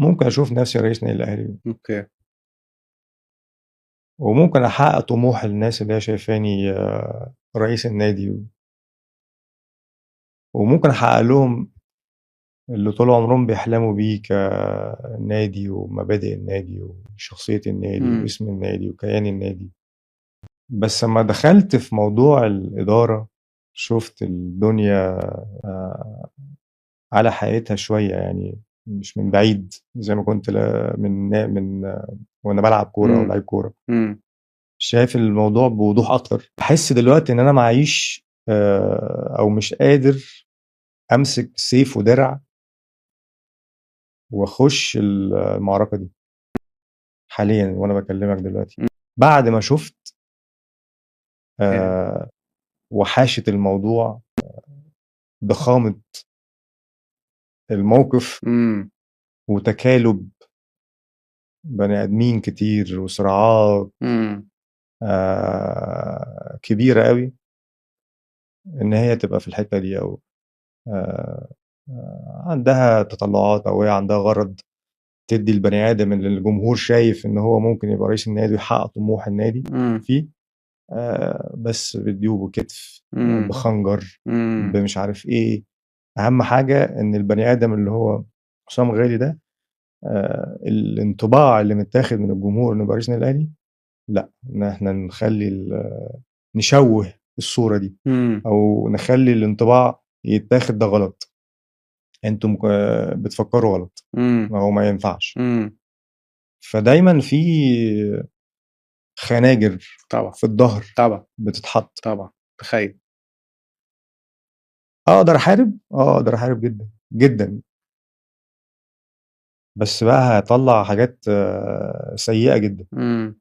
ممكن اشوف نفسي رئيس نادي الاهلي، اوكي. وممكن احقق طموح الناس اللي هي شايفاني رئيس النادي، وممكن احقق لهم اللي طول عمرهم بيحلموا بيه كنادي ومبادئ النادي وشخصية النادي واسم النادي وكيان النادي. بس لما دخلت في موضوع الإدارة شفت الدنيا على حقيقتها شوية، يعني مش من بعيد زي ما كنت من وانا بلعب كورة او لعيب كورة. شايف الموضوع بوضوح اكتر. بحس دلوقتي ان انا معيش او مش قادر امسك سيف ودرع واخش المعركة دي حاليا وانا بكلمك دلوقتي، بعد ما شفت وحاشة الموضوع، ضخامة الموقف، وتكالب بني ادمين كتير وصراعات كبيرة قوي ان هي تبقى في الحتة دي، او عندها تطلعات او هي عندها غرض تدي البني ادم اللي الجمهور شايف ان هو ممكن يبقى رئيس النادي ويحقق طموح النادي فيه، بس بديوب وكتف، بخنجر، بمش عارف ايه. اهم حاجة ان البني ادم اللي هو حسام غالي ده، الانطباع اللي متاخد من الجمهور انه يبقى رئيس النادي الاهلي، لا، ان احنا نشوه الصورة دي، او نخلي الانطباع يتاخد ده غلط. انتم بتفكروا غلط، ما هو ما ينفعش. فدايما في خناجر طبعا في الظهر طبعا بتتحط. طبعا. تخيل. اقدر احارب جدا جدا، بس بقى هطلع حاجات سيئة جدا.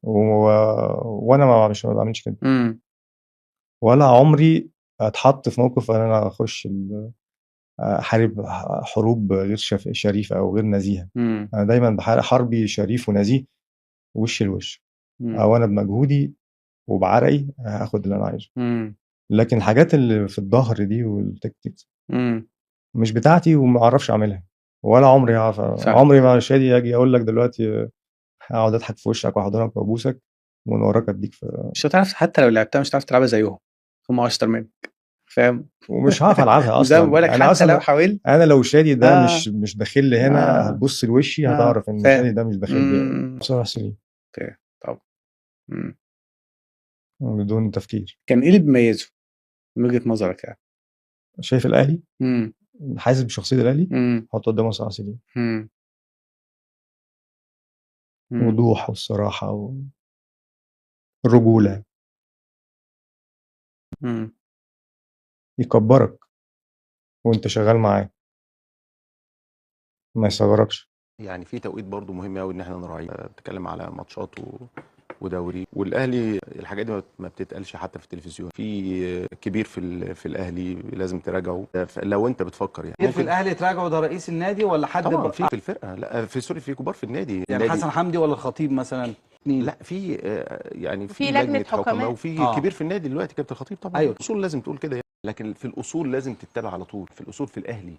وانا ما بعملش كده، ولا عمري اتحط في موقف ان انا اخش احارب حروب غير شريفة او غير نزيهة. انا دايما بحارب حربي شريف ونزيه، وش لوش، او انا بمجهودي وبعرقي هاخد اللي انا عايزه. لكن الحاجات اللي في الظهر دي والتكتيك مش بتاعتي وما اعرفش اعملها، ولا عمري هعرف. عمري ما شادي اجي اقول لك دلوقتي اقعد اضحك في وشك واحضنك وابوسك ومن وراك اديك مش هتعرف، حتى لو لعبتها مش هتعرف تلعبها زيهم، هم اشطر منك، فاهم؟ ومش هعرف العبها زي ما اصلا. بقول لك، انا حتى لو اصلا حاولت. انا لو شادي ده مش داخل لي هنا، هتبص لوشي هتعرف ان شادي ده مش داخل لي. بصراحه سليم. اوكي طبعا. بدون تفكير. كان ايه اللي بيميزه من وجهة نظرك يعني؟ شايف الاهلي، حاسس بشخصيه الاهلي، حط قدامه صراحه سليم، وضوح والصراحه والرجوله. يكبرك وانت شغال معاه، ما يصغركش. يعني في توقيت برضو مهم قوي ان احنا نراعيه. بتتكلم على ماتشات ودوري، والاهلي الحاجات دي ما بتتقالش حتى في التلفزيون. في كبير في الاهلي لازم تراجعه لو انت بتفكر. يعني كبير في الاهلي تراجعه ده رئيس النادي ولا حد طبعا في الفرقه؟ لا، في سوري، في كبار في النادي. يعني حسن حمدي ولا الخطيب مثلا؟ لا، في يعني في لجنه حكماء، وفي كبير في النادي دلوقتي كابتن الخطيب طبعا. أيوة. الاصول لازم تقول كده يعني. لكن في الاصول لازم تتبع على طول. في الاصول في الاهلي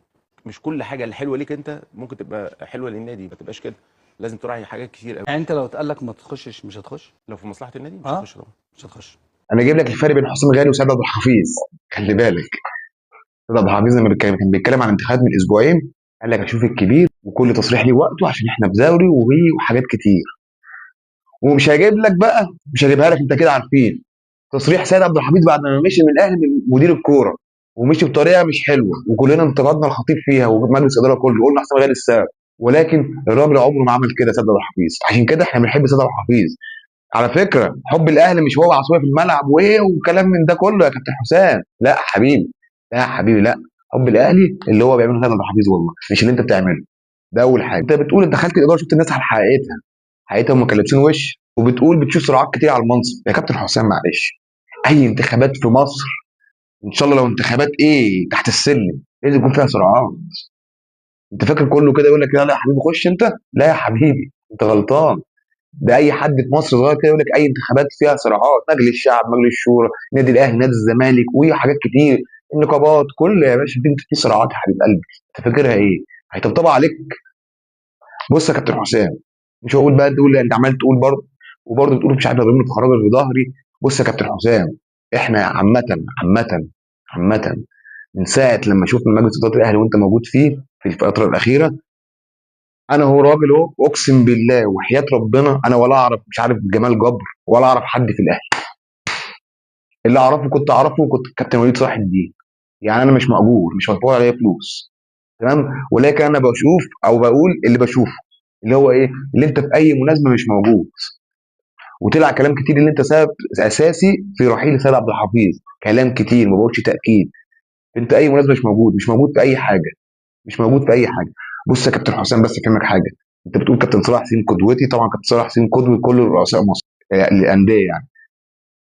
مش كل حاجه اللي حلوه ليك انت ممكن تبقى حلوه للنادي، ما تبقاش كده. لازم تراعي حاجات كتير قوي. يعني انت لو اتقال لك ما تخشش مش هتخش؟ لو في مصلحه النادي مش هتخش طبعا، مش هتخش. انا جايب لك الفرق بين حسام غالي وسيد عبد الحفيظ. خلي بالك، سيد عبد الحفيظ لما كان بيتكلم عن انتخابات من اسبوعين قال لك اشوف الكبير وكل تصريح ليه وقته عشان احنا في دوري وحاجات كتير. ومش هجيب لك بقى، مش هجيبها لك، انت كده عارفين تصريح سيد عبد الحفيظ بعد ما مشي من الاهلي من مدير الكوره، ومشي بطريقه مش حلوه وكلنا انتقدنا الخطيب فيها ومجلس الاداره كله، قلنا حسام غالي السبب. ولكن الراجل عمره ما عمل كده سيد عبد الحفيظ، عشان كده احنا بنحب سيد عبد الحفيظ. على فكره حب الاهلي مش هو عصبيه في الملعب وكلام من ده كله يا كابتن حسام، لا حبيبي، لا يا حبيبي، لا. حب الاهلي اللي هو بيعمله سيد عبد الحفيظ والله، مش اللي انت بتعمله. ده اول حاجه. انت بتقول انت دخلت الاداره شفت الناس على حقيقتها، حقيقتها هم كانوا لابسين وش، وبتقول بتشوف صراعات كتير على المنصب. يا كابتن حسام معلش، اي انتخابات في مصر ان شاء الله لو انتخابات ايه تحت السلم لازم يكون فيها صراعات. انت فاكر كله كده يقول لك لا لا يا حبيبي خش انت؟ لا يا حبيبي انت غلطان. ده اي حد في مصر صغير كده يقول لك اي انتخابات فيها صراعات، مجلس الشعب، مجلس الشورى، نادي الاهلي، نادي الزمالك، وحاجات كتير، النقابات، كل يا باشا في صراعات يا حبيب قلبي. انت فاكرها ايه؟ هيطبطبوا عليك؟ بص يا كابتن حسام، مش هقول بقى تقول انت عمال تقول برضه، وبرضه تقول مش عارف ضربني في خراب في ظهري. بص يا كابتن حسام، احنا عامه من ساعه لما شفنا مجلس اداره الاهلي وانت موجود فيه في الفتره الاخيره، انا هو راجل اهو اقسم بالله وحياه ربنا انا ولا اعرف مش عارف جمال جبر ولا اعرف حد في الاهلي. اللي اعرفه كنت اعرفه كنت كابتن وليد صلاح الدين. يعني انا مش مأجور، مش مدفوع عليا فلوس، تمام، ولكن انا بشوف او بقول اللي بشوفه، اللي هو ايه، اللي انت في اي مناسبه مش موجود، وطلع كلام كتير اللي انت سبب اساسي في رحيل سيد عبد الحفيظ، كلام كتير ما بقولش تاكيد. انت اي مناسبه مش موجود، مش موجود في اي حاجه، مش موجود في اي حاجه. بص يا كابتن حسام بس افهمك حاجه، انت بتقول كابتن صلاح حسين قدوتي، طبعا كابتن صلاح حسين قدوه كل رؤساء مصر، الانديه يعني،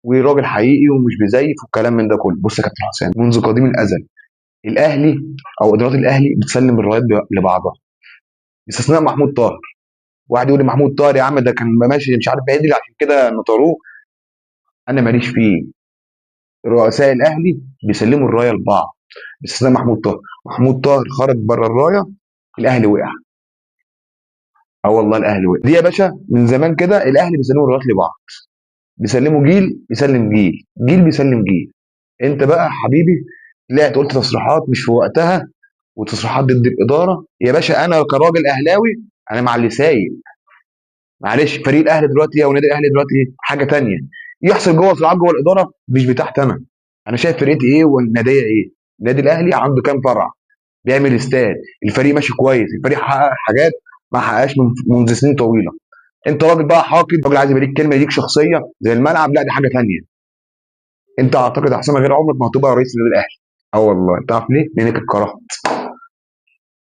وراجل حقيقي ومش بيزيف والكلام من ده كله. بص يا كابتن حسام، منذ قديم الازل الاهلي او ادارات الاهلي بتسلم الرايات لبعضها باستثناء محمود طاهر. واحد يقول لي محمود طاهر يا عم ده كان ماشي مش عارف بعيد عشان كده نطروه، انا ماليش فيه. رؤساء الاهلي بيسلموا الرايه لبعض باستثناء محمود طاهر. محمود طاهر خرج بره الرايه، الاهلي وقع. اه والله الاهلي وقع دي يا باشا، من زمان كده الاهلي بيسلموا الرايات لبعض، بيسلموا جيل بيسلم جيل، جيل بيسلم جيل. انت بقى يا حبيبي طلعت قلت تصريحات مش في وقتها، وتصريحات ضد الاداره. يا باشا انا كراجل اهلاوي انا مع اللي سايق، معلش فريق الاهلي دلوقتي او نادي الاهلي دلوقتي حاجه تانية، يحصل جوه صراعات جوه الاداره مش بتاعتي انا. انا شايف فرقتي ايه والناديه ايه. النادي الاهلي عنده كام فرع، بيعمل استاد، الفريق ماشي كويس، الفريق حقق حاجات ما حققهاش منذ سنين طويله. انت راجل بقى حاقد، راجل عايز يبقى ليك كلمه ليك شخصيه زي الملعب، لا دي حاجه تانية. انت اعتقد يا حسام غير عمرك ما هتبقى رئيس النادي الاهلي. اه والله انت عارف ليه؟ لانك اتكرهت.